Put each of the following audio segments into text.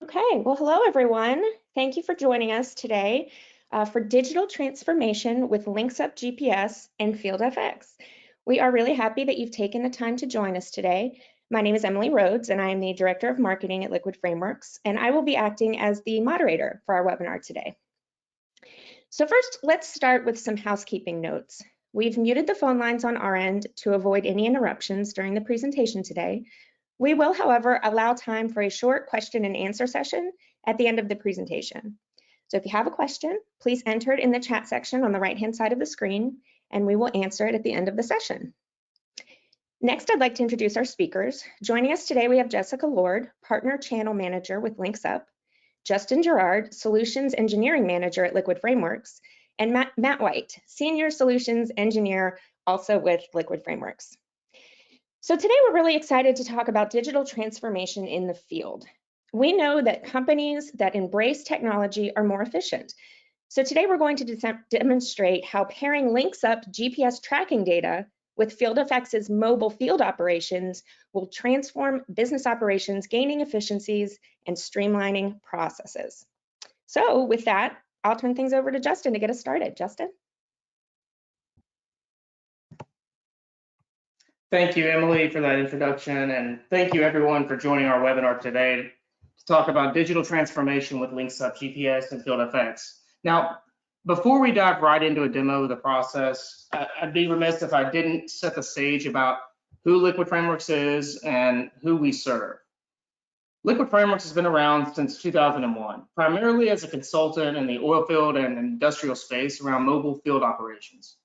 Okay, well, hello everyone. Thank you for joining us today for Digital Transformation with Linxup GPS and FieldFX. We are really happy that you've taken the time to join us today. My name is Emily Rhodes, and I am the Director of Marketing at Liquid Frameworks, and I will be acting as the moderator for our webinar today. So first, let's start with some housekeeping notes. We've muted the phone lines on our end to avoid any interruptions during the presentation today. We will, however, allow time for a short question and answer session at the end of the presentation. So if you have a question, please enter it in the chat section on the right-hand side of the screen, and we will answer it at the end of the session. Next, I'd like to introduce our speakers. Joining us today, we have Jessica Lord, Partner Channel Manager with Linxup, Justin Gerard, Solutions Engineering Manager at Liquid Frameworks, and Matt White, Senior Solutions Engineer, also with Liquid Frameworks. So today we're really excited to talk about digital transformation in the field. We know that companies that embrace technology are more efficient. So today we're going to demonstrate how pairing Linxup GPS tracking data with FieldFX's mobile field operations will transform business operations, gaining efficiencies and streamlining processes. So with that, I'll turn things over to Justin to get us started. Justin? Thank you, Emily, for that introduction, and thank you everyone for joining our webinar today to talk about digital transformation with Linxup GPS and FieldFX. Now, before we dive right into a demo of the process, I'd be remiss if I didn't set the stage about who Liquid Frameworks is and who we serve. Liquid Frameworks has been around since 2001, primarily as a consultant in the oil field and industrial space around mobile field operations.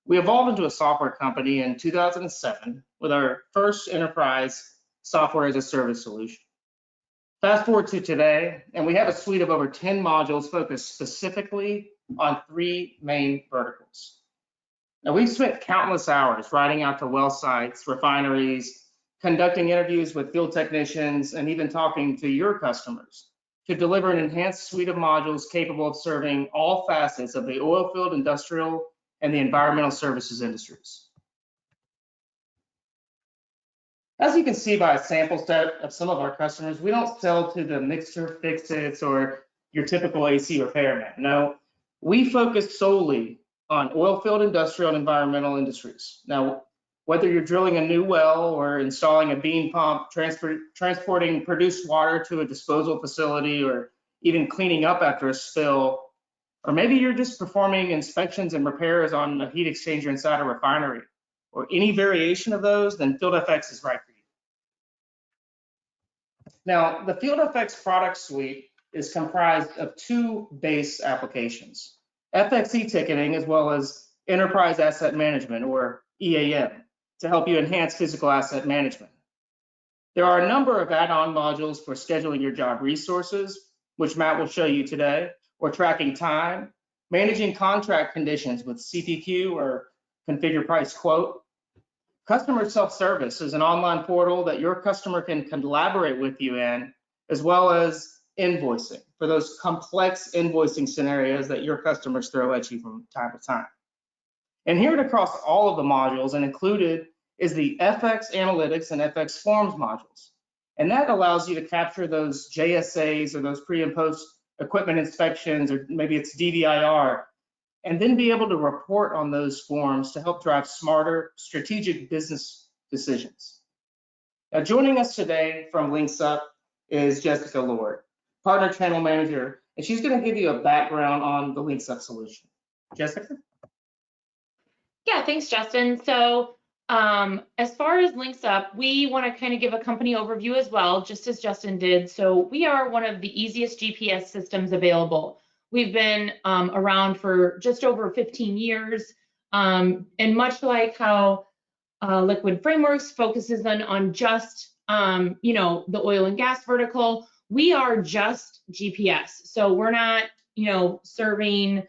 We evolved into a software company in 2007 with our first enterprise software as a service solution. Fast forward to today, and we have a suite of over 10 modules focused specifically on 3 main verticals. Now, we've spent countless hours riding out to well sites, refineries, conducting interviews with field technicians, and even talking to your customers to deliver an enhanced suite of modules capable of serving all facets of the oil field, industrial, and the environmental services industries. As you can see by a sample set of some of our customers, we don't sell to the mixer fix-its or your typical AC repairman. No, we focus solely on oil field, industrial, and environmental industries. Now, whether you're drilling a new well or installing a beam pump, transporting produced water to a disposal facility, or even cleaning up after a spill, or maybe you're just performing inspections and repairs on a heat exchanger inside a refinery, or any variation of those, then FieldFX is right for you. Now, the FieldFX product suite is comprised of 2 base applications, FXE ticketing as well as Enterprise Asset Management, or EAM, to help you enhance physical asset management. There are a number of add-on modules for scheduling your job resources, which Matt will show you today, or tracking time, managing contract conditions with CPQ or configure price quote. Customer self-service is an online portal that your customer can collaborate with you in, as well as invoicing for those complex invoicing scenarios that your customers throw at you from time to time. And here across all of the modules and included is the FX Analytics and FX Forms modules. And that allows you to capture those JSAs or those pre and post equipment inspections, or maybe it's DVIR, and then be able to report on those forms to help drive smarter strategic business decisions. Now, joining us today from Linxup is Jessica Lord, Partner Channel Manager, and she's going to give you a background on the Linxup solution. Jessica? Yeah, thanks, Justin. So as far as Linxup, we want to kind of give a company overview as well, just as Justin did. So we are one of the easiest GPS systems available. We've been around for just over 15 years, and much like how Liquid Frameworks focuses on just the oil and gas vertical, we are just GPS. So we're not serving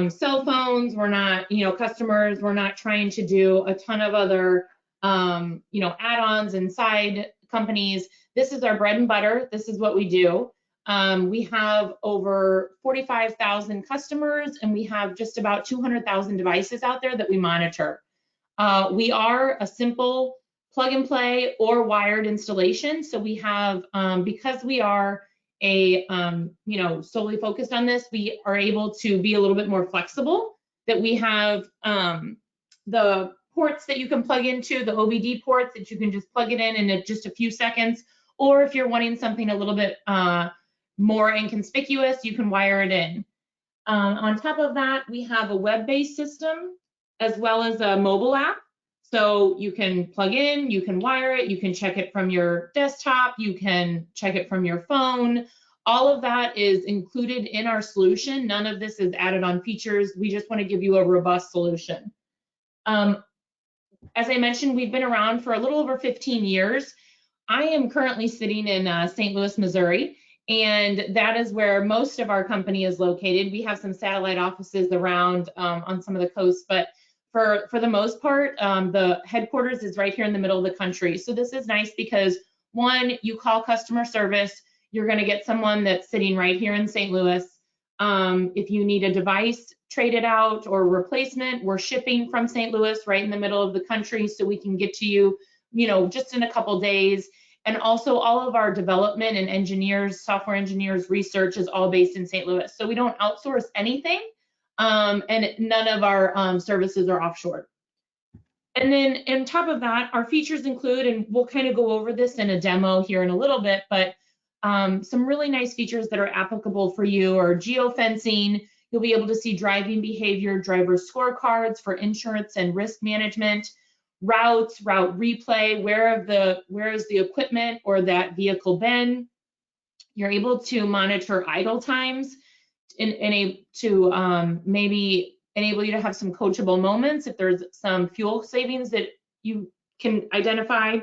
cell phones, we're not customers, we're not trying to do a ton of other add-ons inside companies. This is our bread and butter. This is what we do. We have over 45,000 customers, and we have just about 200,000 devices out there that we monitor. We are a simple plug and play or wired installation. So we have, because we are a solely focused on this, we are able to be a little bit more flexible, that we have the ports that you can plug into, the OBD ports that you can just plug it in just a few seconds, or if you're wanting something a little bit more inconspicuous, you can wire it in. On top of that, we have a web-based system as well as a mobile app. So you can plug in, you can wire it, you can check it from your desktop, you can check it from your phone. All of that is included in our solution. None of this is added on features. We just want to give you a robust solution. As I mentioned, we've been around for a little over 15 years. I am currently sitting in St. Louis, Missouri, and that is where most of our company is located. We have some satellite offices around on some of the coasts, but for the most part, the headquarters is right here in the middle of the country. So this is nice because, one, you call customer service, you're going to get someone that's sitting right here in St. Louis. If you need a device traded out or replacement, we're shipping from St. Louis right in the middle of the country, so we can get to you, just in a couple days. And also all of our development and engineers, software engineers, research is all based in St. Louis. So we don't outsource anything. And none of our services are offshore. And then on top of that, our features include, and we'll kind of go over this in a demo here in a little bit, but some really nice features that are applicable for you are geofencing. You'll be able to see driving behavior, driver scorecards for insurance and risk management, routes, route replay, where is the equipment or that vehicle been. You're able to monitor idle times, to maybe enable you to have some coachable moments if there's some fuel savings that you can identify.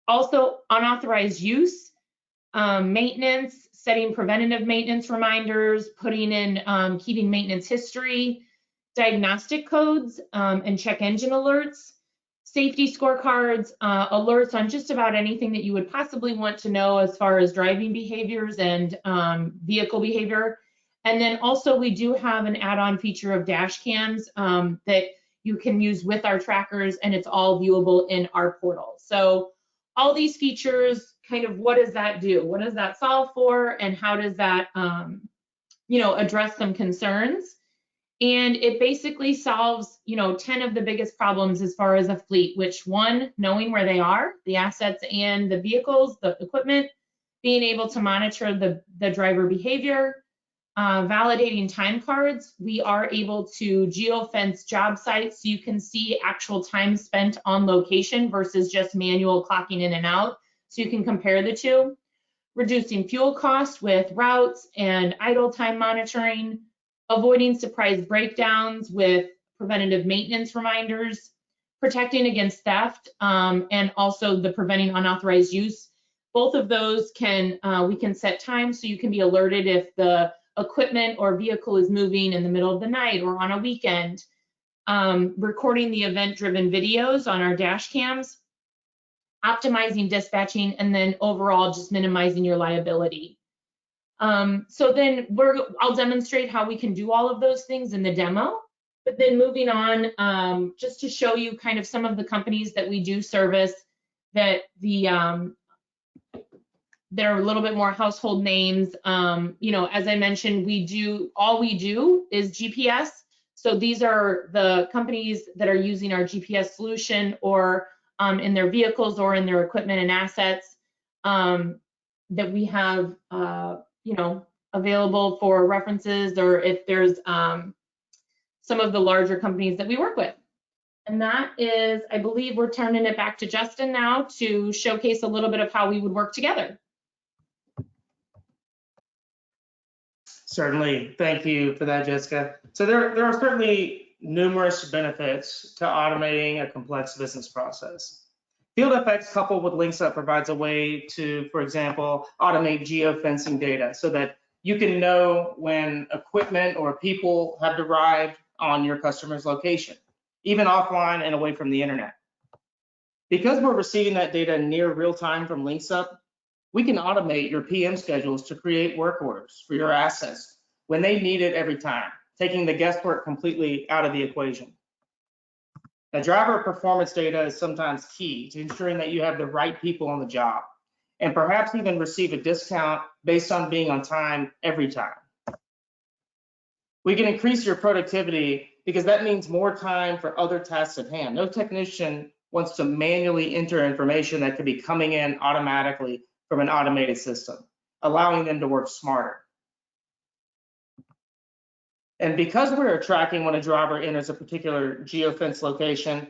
Also, unauthorized use, maintenance, setting preventative maintenance reminders, putting in, keeping maintenance history, diagnostic codes, and check engine alerts, safety scorecards, alerts on just about anything that you would possibly want to know as far as driving behaviors and vehicle behavior. And then also we do have an add-on feature of dash cams that you can use with our trackers, and it's all viewable in our portal. So all these features, kind of what does that do? What does that solve for? And how does that, address some concerns? And it basically solves, 10 of the biggest problems as far as a fleet, which one, knowing where they are, the assets and the vehicles, the equipment, being able to monitor the driver behavior, validating time cards. We are able to geofence job sites so you can see actual time spent on location versus just manual clocking in and out, so you can compare the two. Reducing fuel costs with routes and idle time monitoring, avoiding surprise breakdowns with preventative maintenance reminders, protecting against theft, and also the preventing unauthorized use. Both of those we can set time so you can be alerted if the equipment or vehicle is moving in the middle of the night or on a weekend. Recording the event-driven videos on our dash cams, optimizing dispatching, and then overall just minimizing your liability. So then I'll demonstrate how we can do all of those things in the demo, but then moving on, just to show you kind of some of the companies that we do service, that they're a little bit more household names. As I mentioned, all we do is GPS. So these are the companies that are using our GPS solution, or in their vehicles or in their equipment and assets, that we have, available for references, or if there's some of the larger companies that we work with. And that is, I believe we're turning it back to Justin now to showcase a little bit of how we would work together. Certainly. Thank you for that, Jessica. So there are certainly numerous benefits to automating a complex business process. FieldFX coupled with Linxup provides a way to, for example, automate geofencing data so that you can know when equipment or people have arrived on your customer's location, even offline and away from the internet. Because we're receiving that data near real time from Linxup, we can automate your PM schedules to create work orders for your assets when they need it every time, taking the guesswork completely out of the equation. Now, driver performance data is sometimes key to ensuring that you have the right people on the job. and perhaps even receive a discount based on being on time every time. We can increase your productivity because that means more time for other tasks at hand. No technician wants to manually enter information that could be coming in automatically from an automated system, allowing them to work smarter. And because we're tracking when a driver enters a particular geofence location,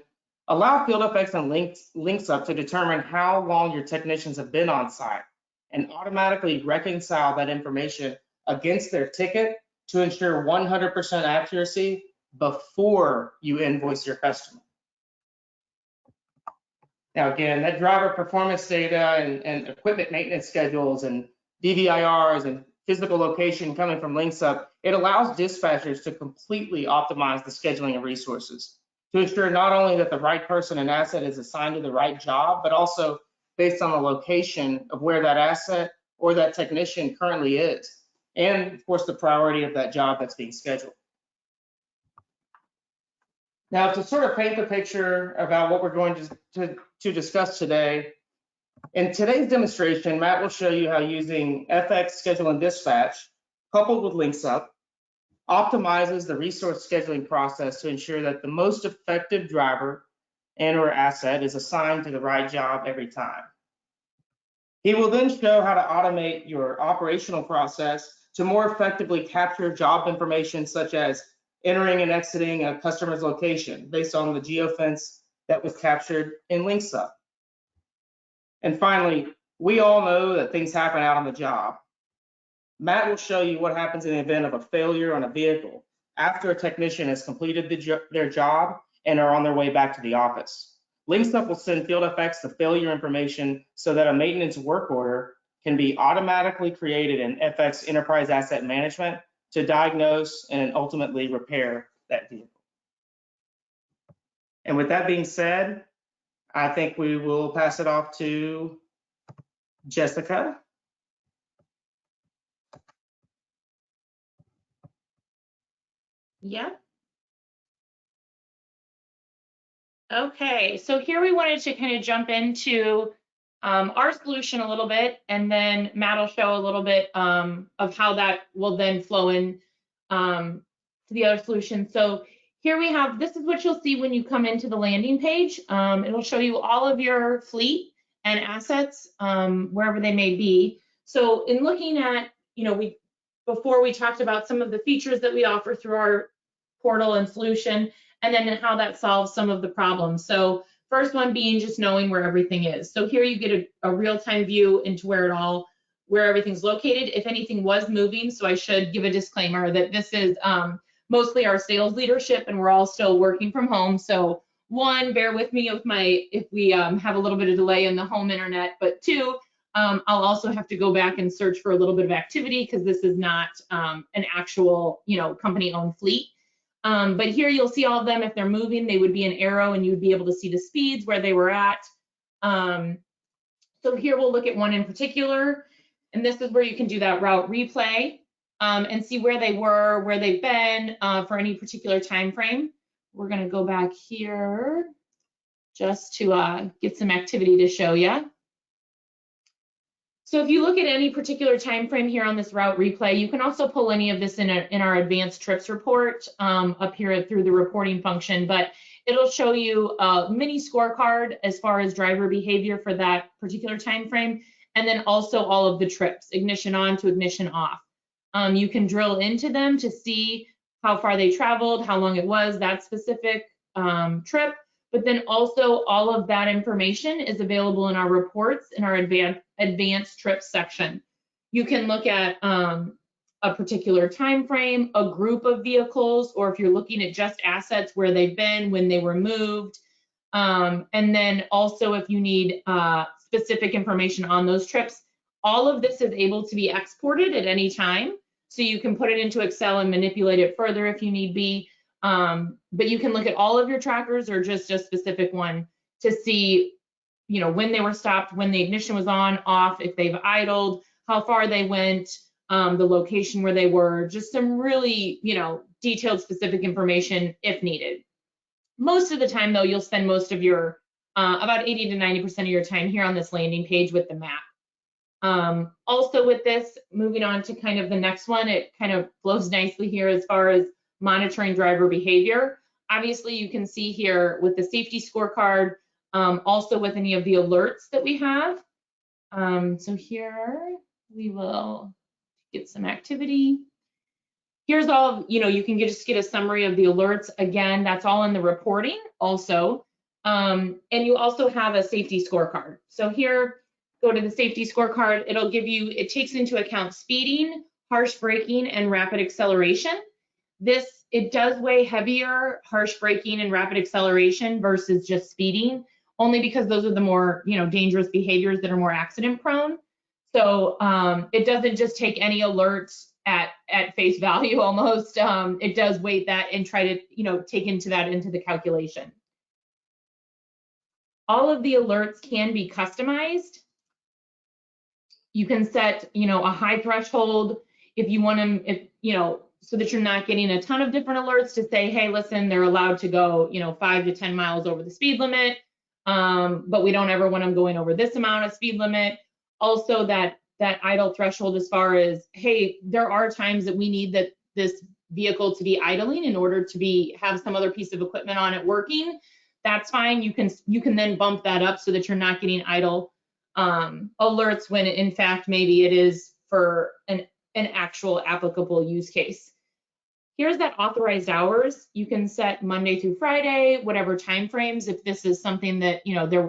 allow FieldFX and Linxup to determine how long your technicians have been on site and automatically reconcile that information against their ticket to ensure 100% accuracy before you invoice your customer. Now, again, that driver performance data and equipment maintenance schedules and DVIRs and physical location coming from Linxup, it allows dispatchers to completely optimize the scheduling of resources to ensure not only that the right person and asset is assigned to the right job, but also based on the location of where that asset or that technician currently is, and of course the priority of that job that's being scheduled. Now, to sort of paint the picture about what we're going to discuss today, in today's demonstration, Matt will show you how using FX Schedule and Dispatch, coupled with Linxup, optimizes the resource scheduling process to ensure that the most effective driver and/or asset is assigned to the right job every time. He will then show how to automate your operational process to more effectively capture job information such as entering and exiting a customer's location based on the geofence that was captured in Linxup. And finally, we all know that things happen out on the job. Matt will show you what happens in the event of a failure on a vehicle after a technician has completed their job and are on their way back to the office. Linxup will send FieldFX the failure information so that a maintenance work order can be automatically created in FX Enterprise Asset Management to diagnose and ultimately repair that vehicle. And with that being said, I think we will pass it off to Jessica. Yeah. Okay, so here we wanted to kind of jump into our solution a little bit, and then Matt will show a little bit of how that will then flow in to the other solution. So here we have, this is what you'll see when you come into the landing page. It'll show you all of your fleet and assets wherever they may be. So in looking at, before we talked about some of the features that we offer through our portal and solution, and then how that solves some of the problems. So first one being just knowing where everything is. So here you get a real-time view into where everything's located, if anything was moving. So I should give a disclaimer that this is mostly our sales leadership, and we're all still working from home. So one, bear with me if we have a little bit of delay in the home internet, but two, I'll also have to go back and search for a little bit of activity because this is not an actual, company-owned fleet. But here you'll see all of them. If they're moving, they would be an arrow and you'd be able to see the speeds where they were at. So here we'll look at one in particular, and this is where you can do that route replay and see where they were, where they've been for any particular time frame. We're going to go back here just to get some activity to show you. So if you look at any particular time frame here on this route replay, you can also pull any of this in our advanced trips report up here through the reporting function, but it'll show you a mini scorecard as far as driver behavior for that particular time frame, and then also all of the trips, ignition on to ignition off. You can drill into them to see how far they traveled, how long it was, that specific trip, but then also all of that information is available in our reports in our advanced trips section. You can look at a particular time frame, a group of vehicles, or if you're looking at just assets, where they've been, when they were moved. And then also if you need specific information on those trips, all of this is able to be exported at any time. So you can put it into Excel and manipulate it further if you need be. But you can look at all of your trackers or just a specific one to see, when they were stopped, when the ignition was on, off, if they've idled, how far they went, the location where they were, just some really, detailed specific information if needed. Most of the time though, you'll spend most of your, about 80 to 90% of your time here on this landing page with the map. Also with this, moving on to kind of the next one, it kind of flows nicely here as far as monitoring driver behavior. Obviously, you can see here with the safety scorecard, also with any of the alerts that we have. So here we will get some activity. Here's all, you can just get a summary of the alerts. Again, that's all in the reporting also. And you also have a safety scorecard. So here, go to the safety scorecard. It'll give you, it takes into account speeding, harsh braking, and rapid acceleration. It does weigh heavier, harsh braking and rapid acceleration versus just speeding, only because those are the more, dangerous behaviors that are more accident prone. So it doesn't just take any alerts at face value almost. It does weight that and try to, take into the calculation. All of the alerts can be customized. You can set, a high threshold if you want them, so that you're not getting a ton of different alerts to say, hey, listen, they're allowed to go, 5 to 10 miles over the speed limit, but we don't ever want them going over this amount of speed limit. Also that idle threshold as far as, hey, there are times that we need this vehicle to be idling in order to have some other piece of equipment on it working. That's fine. You can then bump that up so that you're not getting idle alerts when in fact maybe it is for an actual applicable use case. Here's that authorized hours. You can set Monday through Friday, whatever time frames. If this is something that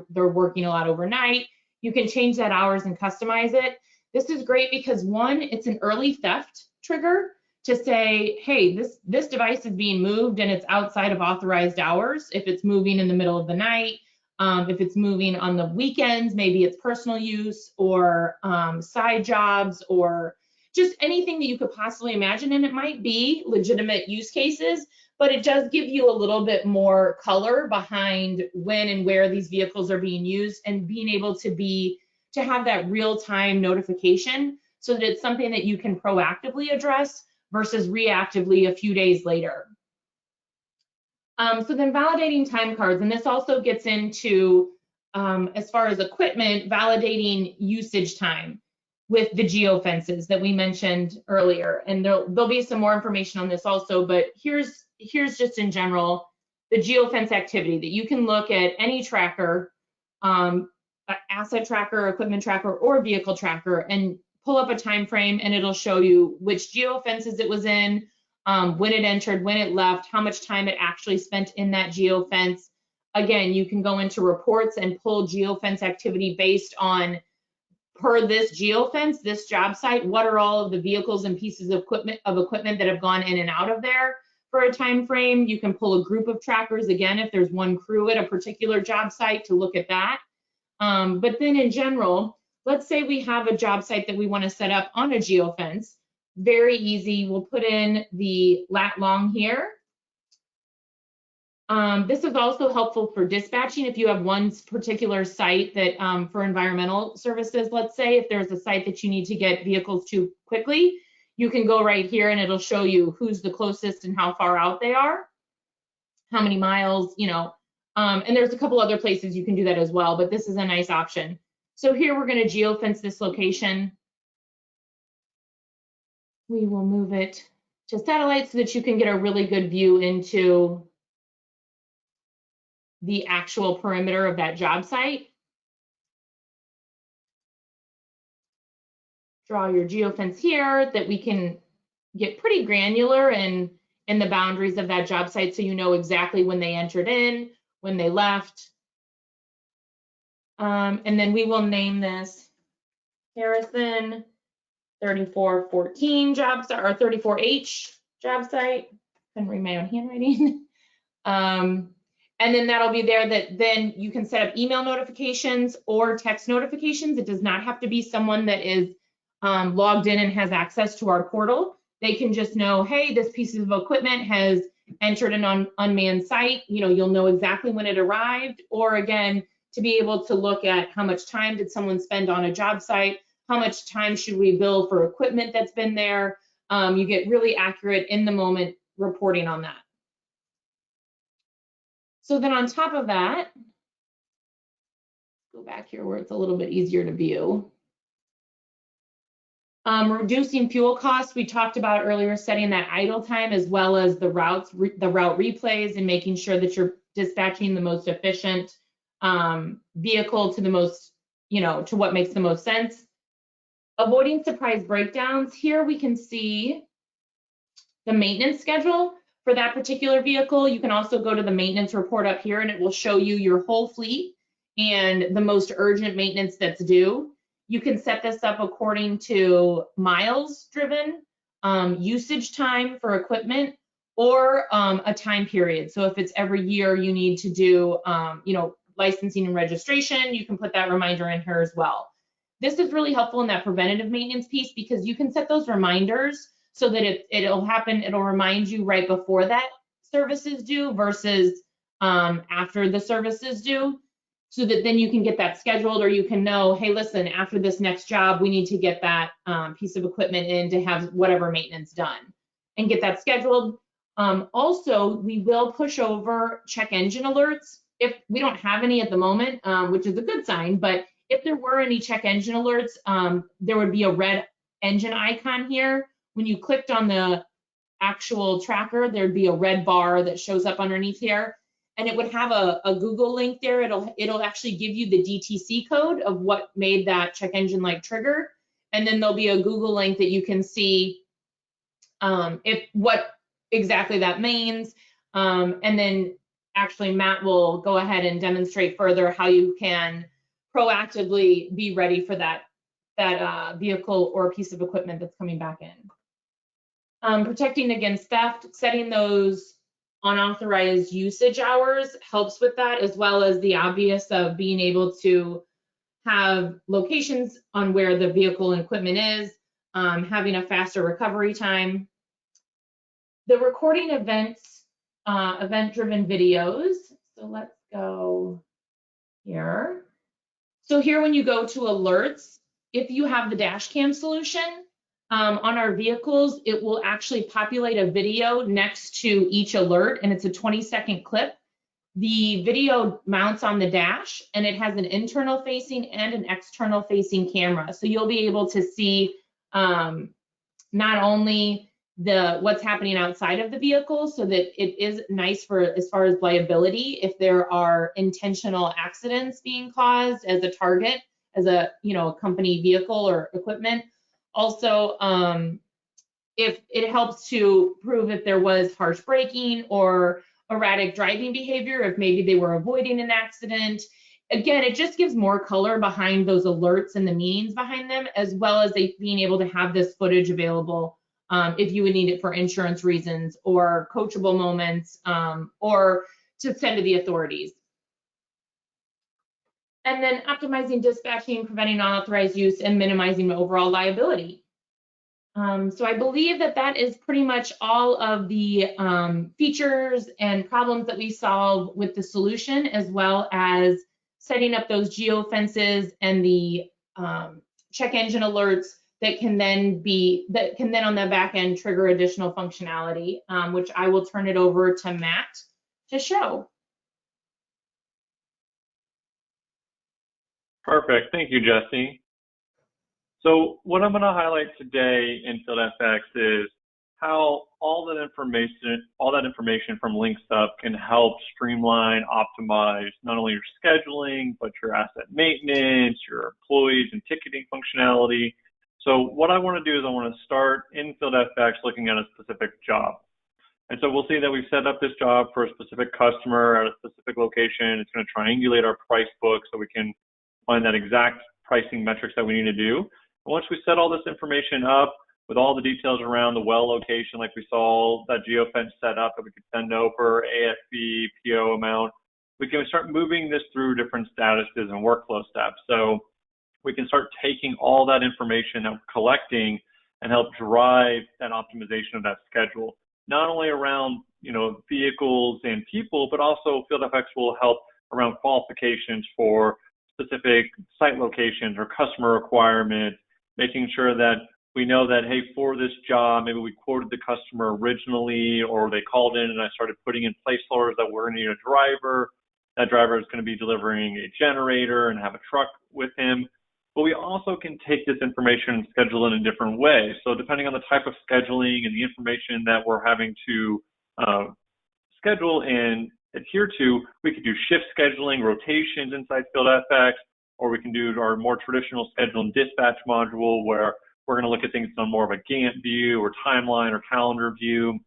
they're working a lot overnight, you can change that hours and customize it. This is great because one, it's an early theft trigger to say, hey, this device is being moved and it's outside of authorized hours. If it's moving in the middle of the night, if it's moving on the weekends, maybe it's personal use or side jobs or just anything that you could possibly imagine. And it might be legitimate use cases, but it does give you a little bit more color behind when and where these vehicles are being used and being able to have that real-time notification so that it's something that you can proactively address versus reactively a few days later. So then validating time cards, and this also gets into, as far as equipment, validating usage time with the geofences that we mentioned earlier. And there'll be some more information on this also, but here's just in general, the geofence activity that you can look at any tracker, asset tracker, equipment tracker, or vehicle tracker, and pull up a time frame and it'll show you which geofences it was in, when it entered, when it left, how much time it actually spent in that geofence. Again, you can go into reports and pull geofence activity based on, per this geofence, this job site, what are all of the vehicles and pieces of equipment that have gone in and out of there for a time frame. You can pull a group of trackers, again, if there's one crew at a particular job site, to look at that. But then in general, let's say we have a job site that we want to set up on a geofence. Very easy. We'll put in the lat long here. This is also helpful for dispatching if you have one particular site that for environmental services, let's say, if there's a site that you need to get vehicles to quickly, you can go right here and it'll show you who's the closest and how far out they are, how many miles, and there's a couple other places you can do that as well, but this is a nice option. So here we're going to geofence this location. We will move it to satellite so that you can get a really good view into the actual perimeter of that job site. Draw your geofence here that we can get pretty granular in the boundaries of that job site so you know exactly when they entered in, when they left. And then we will name this Harrison 3414 job site, or 34H job site. Couldn't read my own handwriting. And then that'll be there that then you can set up email notifications or text notifications. It does not have to be someone that is logged in and has access to our portal. They can just know, hey, this piece of equipment has entered an unmanned site. You'll know exactly when it arrived, or again, to be able to look at how much time did someone spend on a job site, how much time should we bill for equipment that's been there. You get really accurate in the moment reporting on that. So then on top of that, go back here where it's a little bit easier to view. Reducing fuel costs, we talked about earlier, setting that idle time as well as the route replays and making sure that you're dispatching the most efficient vehicle to the most, to what makes the most sense. Avoiding surprise breakdowns. Here we can see the maintenance schedule for that particular vehicle. You can also go to the maintenance report up here and it will show you your whole fleet and the most urgent maintenance that's due. You can set this up according to miles driven, usage time for equipment, or a time period. So if it's every year you need to do, licensing and registration, you can put that reminder in here as well. This is really helpful in that preventative maintenance piece because you can set those reminders so that it'll happen, it'll remind you right before that service is due versus after the service is due, so that then you can get that scheduled, or you can know, hey, listen, after this next job, we need to get that piece of equipment in to have whatever maintenance done and get that scheduled. Also, we will push over check engine alerts. If we don't have any at the moment, which is a good sign, but if there were any check engine alerts, there would be a red engine icon here. When you clicked on the actual tracker, there'd be a red bar that shows up underneath here, and it would have a Google link there. It'll actually give you the DTC code of what made that check engine light trigger, and then there'll be a Google link that you can see if what exactly that means, and then actually Matt will go ahead and demonstrate further how you can proactively be ready for that vehicle or piece of equipment that's coming back in. Protecting against theft, setting those unauthorized usage hours helps with that, as well as the obvious of being able to have locations on where the vehicle and equipment is, having a faster recovery time. The recording events, event-driven videos. So let's go here. So here, when you go to alerts, if you have the dash cam solution on our vehicles, it will actually populate a video next to each alert, and it's a 20-second clip. The video mounts on the dash, and it has an internal facing and an external facing camera. So you'll be able to see not only what's happening outside of the vehicle, so that it is nice for as far as liability if there are intentional accidents being caused as a target, as a company vehicle or equipment. Also, if it helps to prove if there was harsh braking or erratic driving behavior, if maybe they were avoiding an accident. Again, it just gives more color behind those alerts and the meanings behind them, as well as being able to have this footage available if you would need it for insurance reasons or coachable moments, or to send to the authorities. And then optimizing dispatching, preventing unauthorized use, and minimizing overall liability. So I believe that is pretty much all of the features and problems that we solve with the solution, as well as setting up those geofences and the check engine alerts that can then on the back end trigger additional functionality, which I will turn it over to Matt to show. Perfect. Thank you, Jesse. So what I'm going to highlight today in FieldFX is how all that information from Linxup can help streamline, optimize not only your scheduling, but your asset maintenance, your employees and ticketing functionality. So what I want to do is I want to start in FieldFX looking at a specific job. And so we'll see that we've set up this job for a specific customer at a specific location. It's going to triangulate our price book so we can find that exact pricing metrics that we need to do. And once we set all this information up with all the details around the well location, like we saw that geofence set up that we could send over, AFV, PO amount, we can start moving this through different statuses and workflow steps. So we can start taking all that information that we're collecting and help drive that optimization of that schedule, not only around vehicles and people, but also FieldFX will help around qualifications for specific site locations or customer requirements, making sure that we know that, hey, for this job, maybe we quoted the customer originally, or they called in and I started putting in placeholders that we're going to need a driver. That driver is going to be delivering a generator and have a truck with him. but we also can take this information and schedule it in different ways. So depending on the type of scheduling and the information that we're having to schedule and adhere to, we could do shift scheduling, rotations inside FieldFX, or we can do our more traditional schedule and dispatch module where we're going to look at things on more of a Gantt view or timeline or calendar view.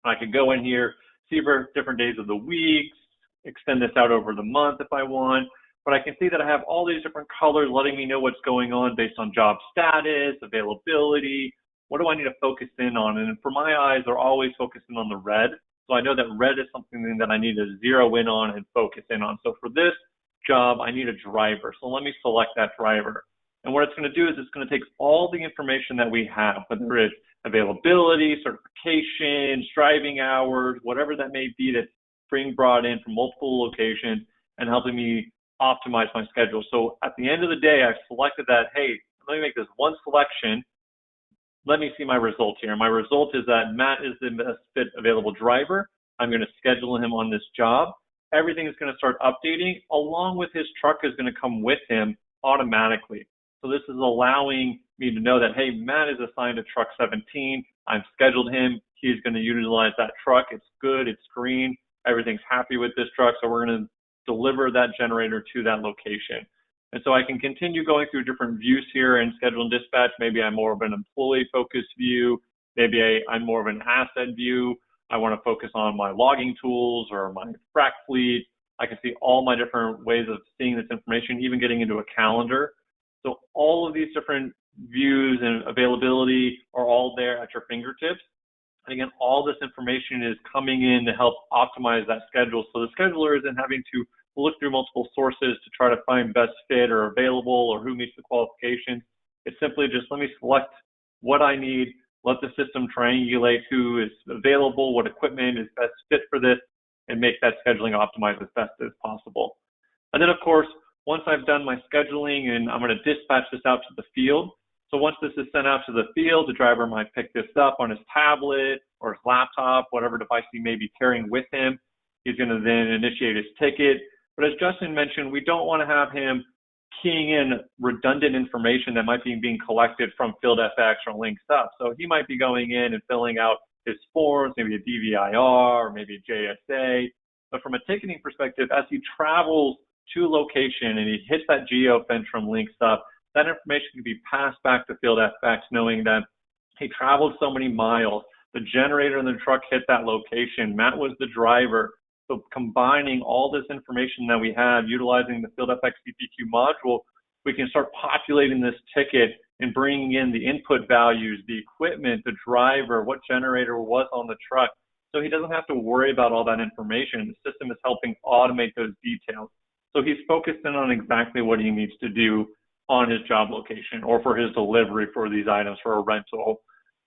I could go in here, see for different days of the week, extend this out over the month if I want, but I can see that I have all these different colors letting me know what's going on based on job status, availability, what do I need to focus in on? And for my eyes, they're always focusing on the red. So I know that red is something that I need to zero in on and focus in on. So for this job, I need a driver. So let me select that driver. And what it's going to do is it's going to take all the information that we have, whether it's availability, certifications, driving hours, whatever that may be that's being brought in from multiple locations and helping me optimize my schedule. So at the end of the day, I've selected that, hey, let me make this one selection. Let me see my result here. My result is that Matt is the best fit available driver. I'm going to schedule him on this job. Everything is going to start updating along with his truck is going to come with him automatically. So this is allowing me to know that, hey, Matt is assigned to truck 17. I've scheduled him. He's going to utilize that truck. It's good. It's green. Everything's happy with this truck. So we're going to deliver that generator to that location. And so I can continue going through different views here in schedule and dispatch. Maybe I'm more of an employee-focused view. Maybe I'm more of an asset view. I want to focus on my logging tools or my frac fleet. I can see all my different ways of seeing this information, even getting into a calendar. So all of these different views and availability are all there at your fingertips. And again, all this information is coming in to help optimize that schedule. So the scheduler isn't having to look through multiple sources to try to find best fit or available or who meets the qualifications. It's simply just let me select what I need, let the system triangulate who is available, what equipment is best fit for this, and make that scheduling optimized as best as possible. And then of course, once I've done my scheduling and I'm going to dispatch this out to the field. So once this is sent out to the field, the driver might pick this up on his tablet or his laptop, whatever device he may be carrying with him. He's going to then initiate his ticket. But as Justin mentioned, we don't want to have him keying in redundant information that might be being collected from FieldFX or Linxup. So he might be going in and filling out his forms, maybe a DVIR or maybe a JSA. But from a ticketing perspective, as he travels to location and he hits that geofence from Linxup, that information can be passed back to FieldFX knowing that he traveled so many miles. The generator in the truck hit that location. Matt was the driver. So combining all this information that we have, utilizing the FieldFX CPQ module, we can start populating this ticket and bringing in the input values, the equipment, the driver, what generator was on the truck. So he doesn't have to worry about all that information. The system is helping automate those details. So he's focused in on exactly what he needs to do on his job location or for his delivery for these items for a rental.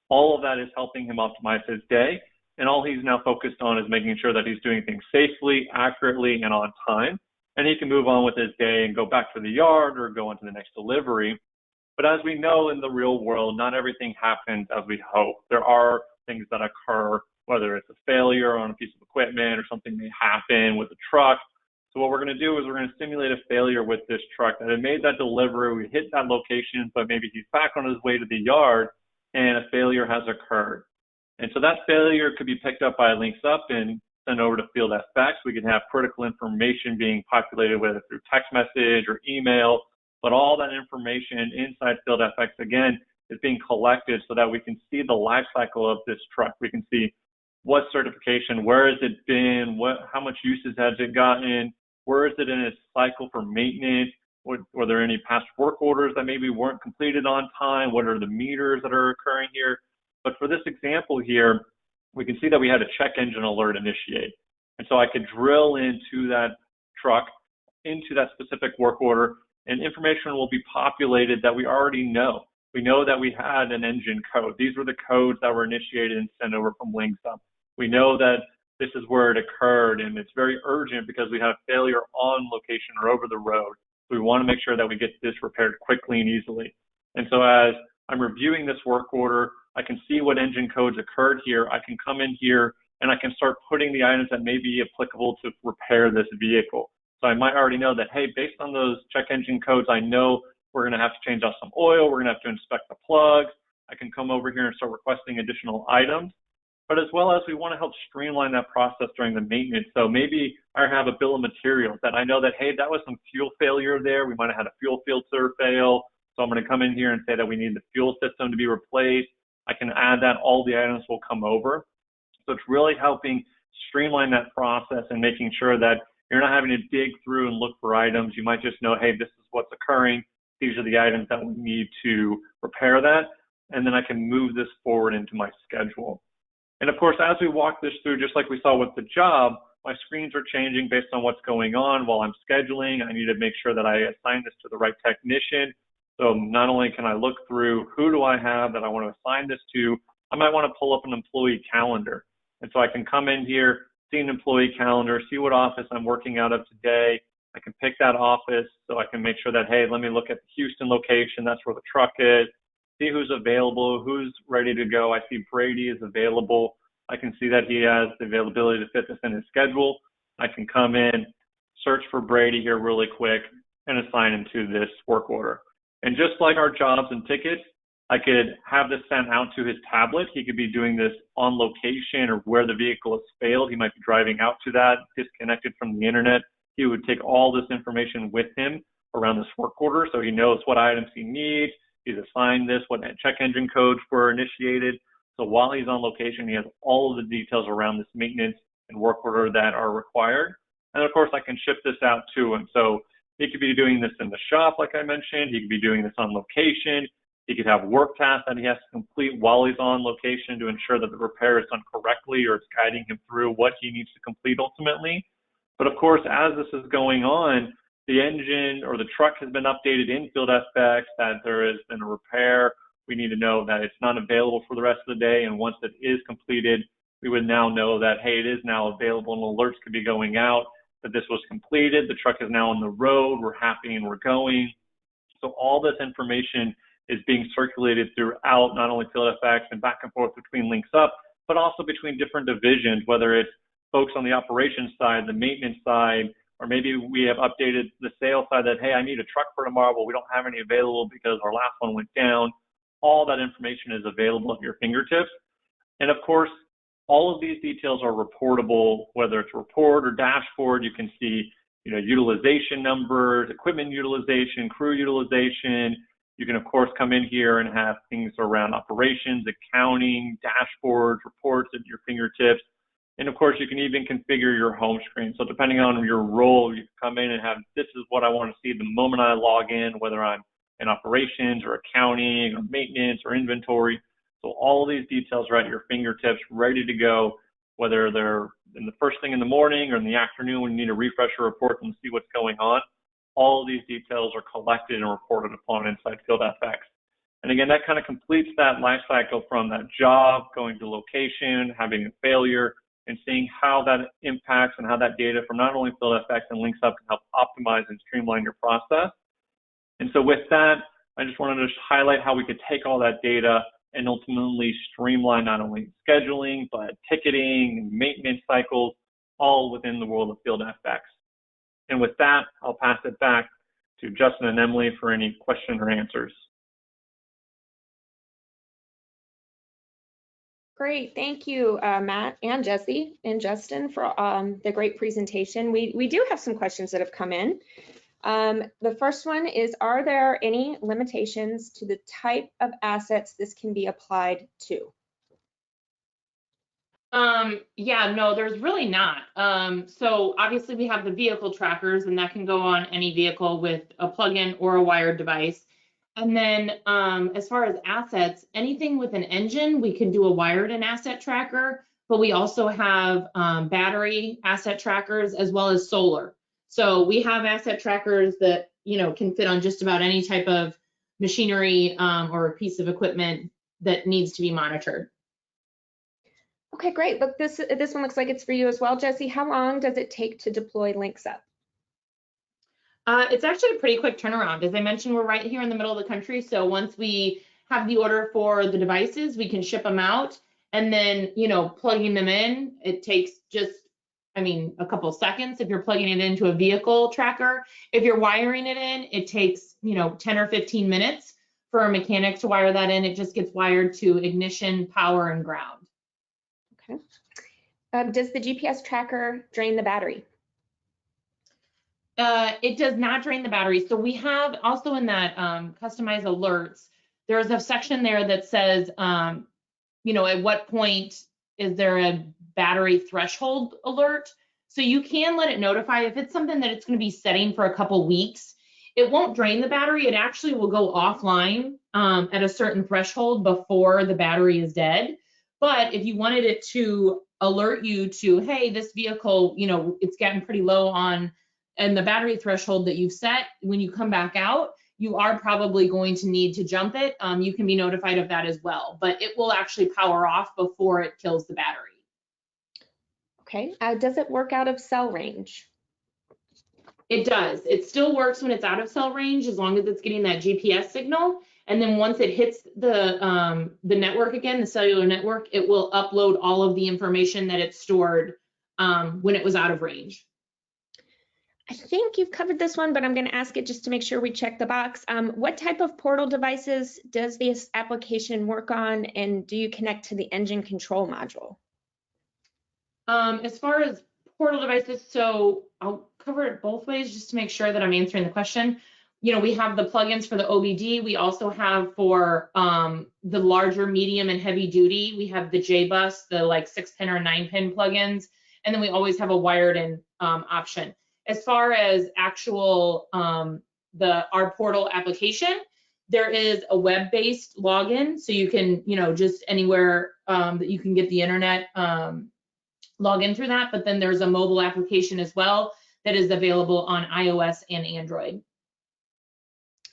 All of that is helping him optimize his day. And all he's now focused on is making sure that he's doing things safely, accurately, and on time. And he can move on with his day and go back to the yard or go on to the next delivery. But as we know in the real world, not everything happens as we hope. There are things that occur, whether it's a failure on a piece of equipment or something may happen with a truck. So what we're going to do is we're going to simulate a failure with this truck that had made that delivery. We hit that location, but maybe he's back on his way to the yard and a failure has occurred. And so that failure could be picked up by Linxup and sent over to FieldFX. We can have critical information being populated, whether through text message or email, but all that information inside FieldFX, again, is being collected so that we can see the life cycle of this truck. We can see what certification, where has it been, how much usage has it gotten, where is it in its cycle for maintenance, were there any past work orders that maybe weren't completed on time, what are the meters that are occurring here. But for this example here, we can see that we had a check engine alert initiate. And so I could drill into that truck, into that specific work order, and information will be populated that we already know. We know that we had an engine code. These were the codes that were initiated and sent over from Linxup. We know that this is where it occurred, and it's very urgent because we have failure on location or over the road. So we want to make sure that we get this repaired quickly and easily. And so as I'm reviewing this work order, I can see what engine codes occurred here. I can come in here and I can start putting the items that may be applicable to repair this vehicle. So I might already know that, hey, based on those check engine codes, I know we're going to have to change out some oil, we're going to have to inspect the plugs. I can come over here and start requesting additional items. But as well as we want to help streamline that process during the maintenance. So maybe I have a bill of materials that I know that, hey, that was some fuel failure there. We might have had a fuel filter fail. So I'm going to come in here and say that we need the fuel system to be replaced. I can add that, all the items will come over. So it's really helping streamline that process and making sure that you're not having to dig through and look for items. You might just know, hey, this is what's occurring. These are the items that we need to repair that. And then I can move this forward into my schedule. And of course, as we walk this through, just like we saw with the job, my screens are changing based on what's going on while I'm scheduling. I need to make sure that I assign this to the right technician. So not only can I look through who do I have that I want to assign this to, I might want to pull up an employee calendar. And so I can come in here, see an employee calendar, see what office I'm working out of today. I can pick that office so I can make sure that, hey, let me look at the Houston location. That's where the truck is. See who's available, who's ready to go. I see Brady is available. I can see that he has the availability to fit this in his schedule. I can come in, search for Brady here really quick, and assign him to this work order. And just like our jobs and tickets, I could have this sent out to his tablet. He could be doing this on location or where the vehicle has failed. He might be driving out to that, disconnected from the internet. He would take all this information with him around this work order so he knows what items he needs. He's assigned this, what check engine codes were initiated. So while he's on location, he has all of the details around this maintenance and work order that are required. And of course, I can ship this out to him. So he could be doing this in the shop, like I mentioned. He could be doing this on location. He could have work tasks that he has to complete while he's on location to ensure that the repair is done correctly or it's guiding him through what he needs to complete ultimately. But of course, as this is going on, the engine or the truck has been updated in FieldFX, that there has been a repair. We need to know that it's not available for the rest of the day. And once it is completed, we would now know that, hey, it is now available and alerts could be going out that this was completed. The truck is now on the road. We're happy and we're going. So all this information is being circulated throughout not only FieldFX and back and forth between Linxup, but also between different divisions, whether it's folks on the operations side, the maintenance side, or maybe we have updated the sales side that, hey, I need a truck for tomorrow, but we don't have any available because our last one went down. All that information is available at your fingertips. And of course, all of these details are reportable, whether it's report or dashboard. You can see, utilization numbers, equipment utilization, crew utilization. You can, of course, come in here and have things around operations, accounting, dashboards, reports at your fingertips. And of course, you can even configure your home screen. So depending on your role, you can come in and have, this is what I want to see the moment I log in, whether I'm in operations or accounting or maintenance or inventory. So all of these details are at your fingertips, ready to go, whether they're in the first thing in the morning or in the afternoon when you need to refresh a report and see what's going on. All of these details are collected and reported upon inside FieldFX. And again, that kind of completes that life cycle from that job, going to location, having a failure, and seeing how that impacts and how that data from not only FieldFX and Linxup can help optimize and streamline your process. And so with that, I just wanted to highlight how we could take all that data and ultimately streamline not only scheduling, but ticketing and maintenance cycles, all within the world of FieldFX. And with that, I'll pass it back to Justin and Emily for any question or answers. Great, thank you, Matt and Jesse and Justin for the great presentation. We do have some questions that have come in. The first one is, are there any limitations to the type of assets this can be applied to? Yeah, no, there's really not. So obviously we have the vehicle trackers, and that can go on any vehicle with a plug-in or a wired device. And then as far as assets, anything with an engine, we can do a wired and asset tracker, but we also have battery asset trackers as well as solar. So we have asset trackers that, can fit on just about any type of machinery or a piece of equipment that needs to be monitored. Okay, great. Look, this one looks like it's for you as well, Jesse. How long does it take to deploy Linxup? It's actually a pretty quick turnaround. As I mentioned, we're right here in the middle of the country. So once we have the order for the devices, we can ship them out. And then, plugging them in, it takes just a couple seconds if you're plugging it into a vehicle tracker. If you're wiring it in, it takes, 10 or 15 minutes for a mechanic to wire that in. It just gets wired to ignition, power, and ground. Okay. Does the GPS tracker drain the battery? It does not drain the battery. So we have also in that customize alerts, there's a section there that says, at what point is there a battery threshold alert? So you can let it notify if it's something that it's going to be setting for a couple weeks. It won't drain the battery. It actually will go offline at a certain threshold before the battery is dead. But if you wanted it to alert you to, hey, this vehicle, it's getting pretty low on and the battery threshold that you've set, when you come back out, you are probably going to need to jump it. You can be notified of that as well, but it will actually power off before it kills the battery. Okay. Does it work out of cell range? It does. It still works when it's out of cell range as long as it's getting that GPS signal. And then once it hits the network again, the cellular network, it will upload all of the information that it stored when it was out of range. I think you've covered this one, but I'm going to ask it just to make sure we check the box. What type of portal devices does this application work on, and do you connect to the engine control module? As far as portal devices, so I'll cover it both ways just to make sure that I'm answering the question. We have the plugins for the OBD. We also have for the larger, medium, and heavy duty. We have the JBus, the 6-pin or 9-pin plugins, and then we always have a wired-in option. As far as actual our portal application, there is a web-based login, so you can just anywhere that you can get the internet log in through that. But then there's a mobile application as well that is available on iOS and Android.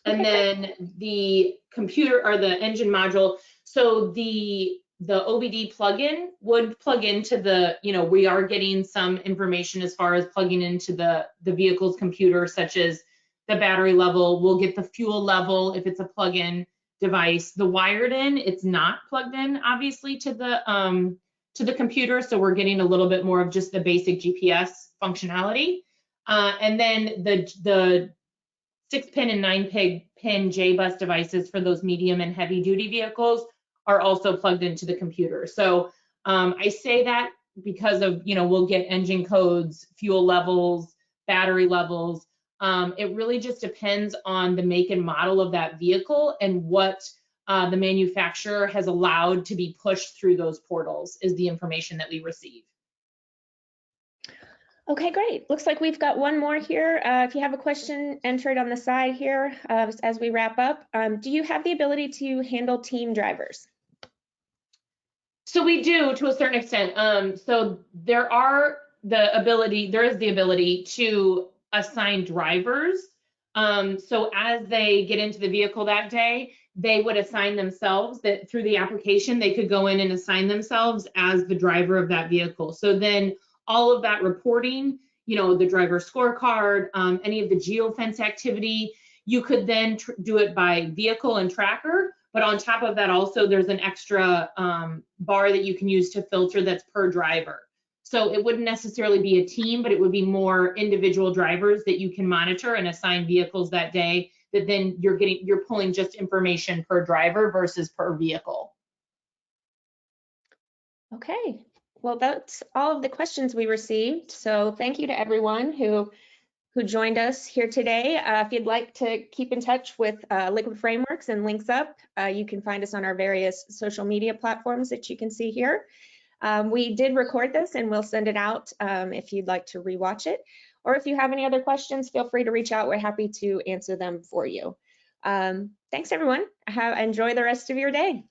And then the computer or the engine module. So the OBD plugin would plug into the, we are getting some information as far as plugging into the vehicle's computer, such as the battery level. We'll get the fuel level if it's a plug-in device. The wired in, it's not plugged in, obviously, to the computer. So we're getting a little bit more of just the basic GPS functionality. And then the 6-pin and 9-pin JBus devices for those medium and heavy duty vehicles are also plugged into the computer. So I say that because of, we'll get engine codes, fuel levels, battery levels. It really just depends on the make and model of that vehicle and what the manufacturer has allowed to be pushed through those portals is the information that we receive. Okay, great. Looks like we've got one more here. If you have a question, enter it on the side here as we wrap up. Do you have the ability to handle team drivers? So we do, to a certain extent. So there is the ability to assign drivers. So as they get into the vehicle that day, they would assign themselves that through the application, they could go in and assign themselves as the driver of that vehicle. So then all of that reporting, the driver scorecard, any of the geofence activity, you could then do it by vehicle and tracker. But on top of that, also, there's an extra bar that you can use to filter that's per driver. So it wouldn't necessarily be a team, but it would be more individual drivers that you can monitor and assign vehicles that day that then you're pulling just information per driver versus per vehicle. Okay, well, that's all of the questions we received. So thank you to everyone who joined us here today. If you'd like to keep in touch with Liquid Frameworks and Linxup, you can find us on our various social media platforms that you can see here. We did record this and we'll send it out if you'd like to rewatch it. Or if you have any other questions, feel free to reach out. We're happy to answer them for you. Thanks, everyone. Enjoy the rest of your day.